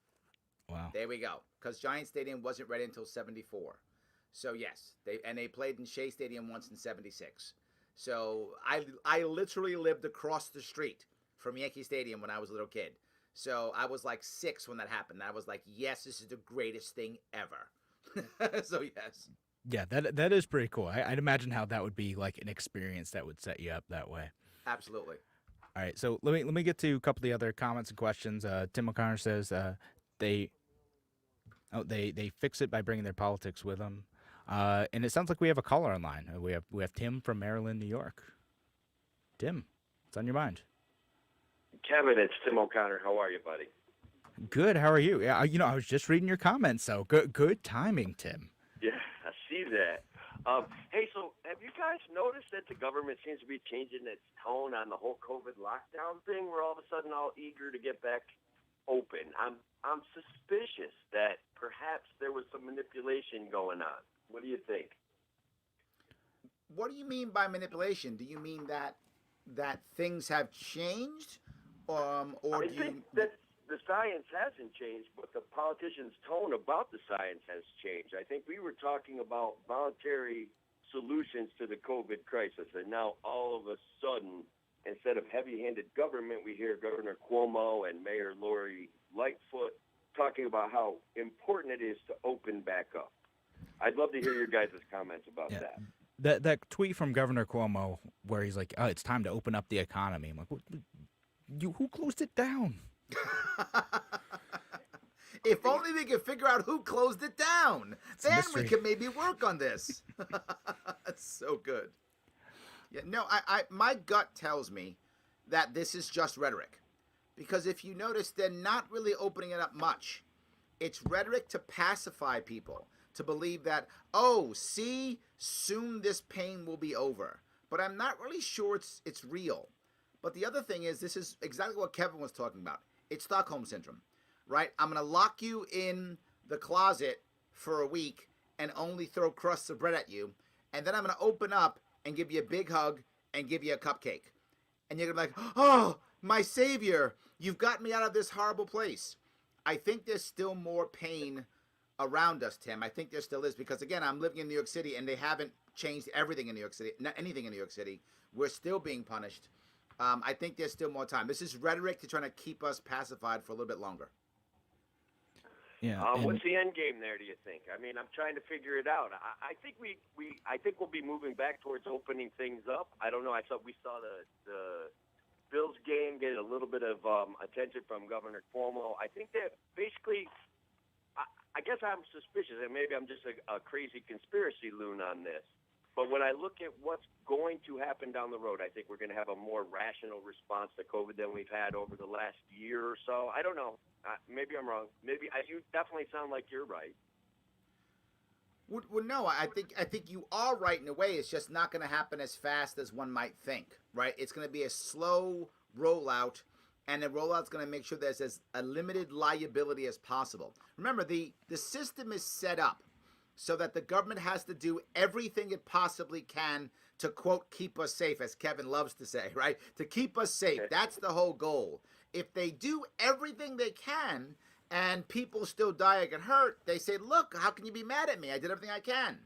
Wow. There we go. Because Giant Stadium wasn't ready until 74. So yes, they played in Shea Stadium once in 76. So I literally lived across the street from Yankee Stadium when I was a little kid. So I was like 6 when that happened. I was like, yes, this is the greatest thing ever. So yes. Yeah, that is pretty cool. I'd imagine how that would be like an experience that would set you up that way. Absolutely. All right, so let me get to a couple of the other comments and questions. Tim O'Connor says they fix it by bringing their politics with them, and it sounds like we have a caller online. We have Tim from Maryland, New York. Tim, what's on your mind? Kevin, it's Tim O'Connor. How are you, buddy? Good. How are you? Yeah, I was just reading your comments, so good timing, Tim. Yeah, I see that. Hey, so have you guys noticed that the government seems to be changing its tone on the whole COVID lockdown thing? We're all of a sudden all eager to get back open. I'm suspicious that perhaps there was some manipulation going on. What do you think? What do you mean by manipulation? Do you mean that things have changed, or I think that the science hasn't changed, but the politicians' tone about the science has changed. I think we were talking about voluntary solutions to the COVID crisis, and now all of a sudden, instead of heavy-handed government, we hear Governor Cuomo and Mayor Lori Lightfoot talking about how important it is to open back up. I'd love to hear your guys' comments about that. That tweet from Governor Cuomo where he's like, "Oh, it's time to open up the economy." I'm like, who closed it down? If only we could figure out who closed it down. Then we can maybe work on this. That's so good. Yeah, no, my gut tells me that this is just rhetoric. Because if you notice, they're not really opening it up much. It's rhetoric to pacify people, to believe that, oh, see, soon this pain will be over. But I'm not really sure it's real. But the other thing is, this is exactly what Kevin was talking about. It's Stockholm Syndrome, right? I'm going to lock you in the closet for a week and only throw crusts of bread at you. And then I'm going to open up and give you a big hug and give you a cupcake. And you're going to be like, oh, my savior, you've got me out of this horrible place. I think there's still more pain around us, Tim. I think there still is because, again, I'm living in New York City and they haven't changed everything in New York City, not anything in New York City. We're still being punished. I think there's still more time. This is rhetoric to try to keep us pacified for a little bit longer. Yeah. What's the end game there? Do you think? I mean, I'm trying to figure it out. I think I think we'll be moving back towards opening things up. I don't know. We saw the Bills game get a little bit of attention from Governor Cuomo. I think that basically, I guess I'm suspicious, and maybe I'm just a crazy conspiracy loon on this. But when I look at what's going to happen down the road, I think we're going to have a more rational response to COVID than we've had over the last year or so. I don't know. Maybe I'm wrong. You definitely sound like you're right. Well, no, I think you are right in a way. It's just not going to happen as fast as one might think, right? It's going to be a slow rollout, and the rollout's going to make sure there's as a limited liability as possible. Remember, the system is set up so that the government has to do everything it possibly can to, quote, keep us safe, as Kevin loves to say, right? To keep us safe. That's the whole goal. If they do everything they can and people still die or get hurt, they say, look, how can you be mad at me? I did everything I can.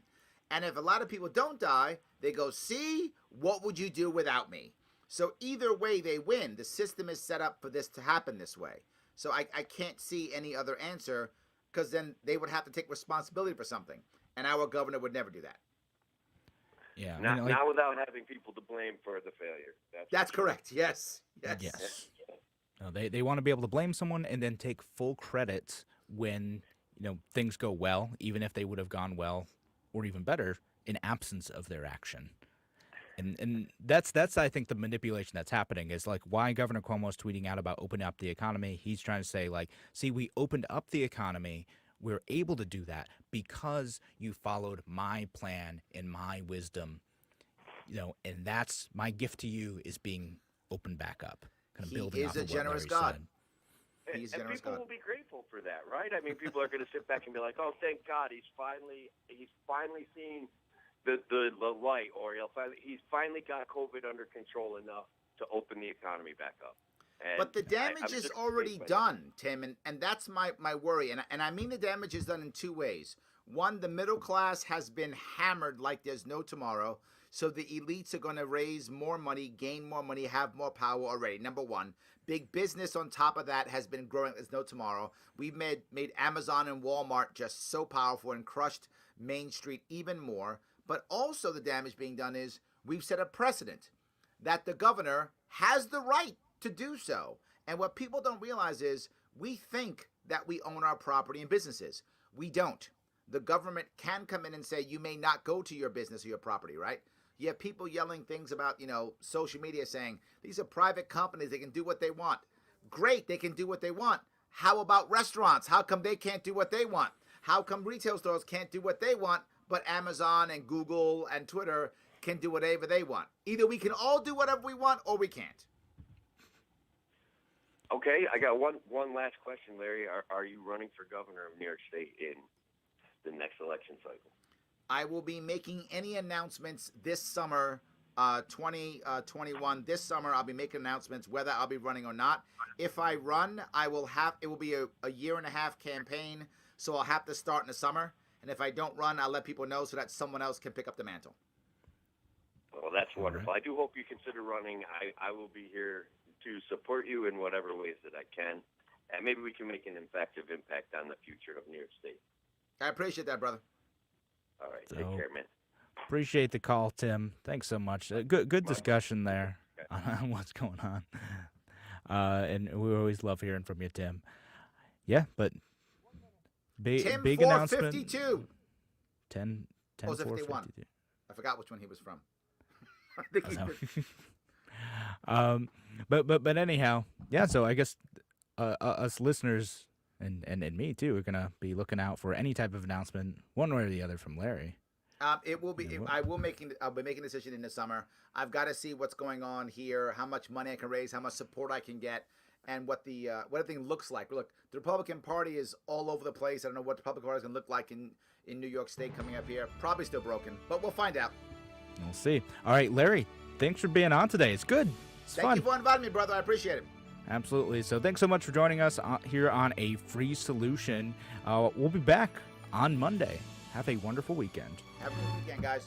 And if a lot of people don't die, they go, see, what would you do without me? So either way, they win. The system is set up for this to happen this way. So I can't see any other answer, because then they would have to take responsibility for something. And our governor would never do that. Yeah. Not without having people to blame for the failure. That's correct. Yes. No, they want to be able to blame someone and then take full credit when things go well, even if they would have gone well or even better in absence of their action. And that's I think the manipulation that's happening is like why Governor Cuomo's tweeting out about opening up the economy. He's trying to say like, see, we opened up the economy. We're able to do that because you followed my plan and my wisdom, and that's my gift to you is being opened back up. Kind of building off of what Larry generous God. And people will be grateful for that, right? I mean, people are going to sit back and be like, "Oh, thank God, he's finally seen the light, or he's finally got COVID under control enough to open the economy back up." And but the damage is already done, Tim, and that's my worry. And I mean the damage is done in two ways. One, the middle class has been hammered like there's no tomorrow. So the elites are going to raise more money, gain more money, have more power already. Number one. Big business on top of that has been growing as no tomorrow. We've made Amazon and Walmart just so powerful and crushed Main Street even more. But also the damage being done is we've set a precedent that the governor has the right to do so. And what people don't realize is we think that we own our property and businesses. We don't. The government can come in and say you may not go to your business or your property, right? You have people yelling things about, social media saying these are private companies. They can do what they want. Great. They can do what they want. How about restaurants? How come they can't do what they want? How come retail stores can't do what they want, but Amazon and Google and Twitter can do whatever they want? Either we can all do whatever we want or we can't. Okay, I got one last question, Larry. Are you running for governor of New York State in the next election cycle? I will be making any announcements this summer, 2021. This summer, I'll be making announcements whether I'll be running or not. If I run, it will be a year and a half campaign, so I'll have to start in the summer. And if I don't run, I'll let people know so that someone else can pick up the mantle. Well, that's wonderful. I do hope you consider running. I will be here to support you in whatever ways that I can. And maybe we can make an effective impact on the future of New York State. I appreciate that, brother. All right. Take care, man. Appreciate the call, Tim. Thanks so much. Good discussion there on what's going on. And we always love hearing from you, Tim. Yeah, but Tim big 452. announcement. 10 452. I forgot which one he was from. I think he's but anyhow, yeah, so I guess us listeners and me too are gonna be looking out for any type of announcement, one way or the other, from Larry. It will be. I'll be making a decision in the summer. I've got to see what's going on here, how much money I can raise, how much support I can get, and what everything looks like. Look, the Republican Party is all over the place. I don't know what the Republican Party is going to look like in New York State coming up here. Probably still broken, but we'll find out. We'll see. All right, Larry, thanks for being on today. It's good. It's fun. Thank you for inviting me, brother. I appreciate it. Absolutely. So thanks so much for joining us here on A Free Solution. We'll be back on Monday. Have a wonderful weekend. Have a good weekend, guys.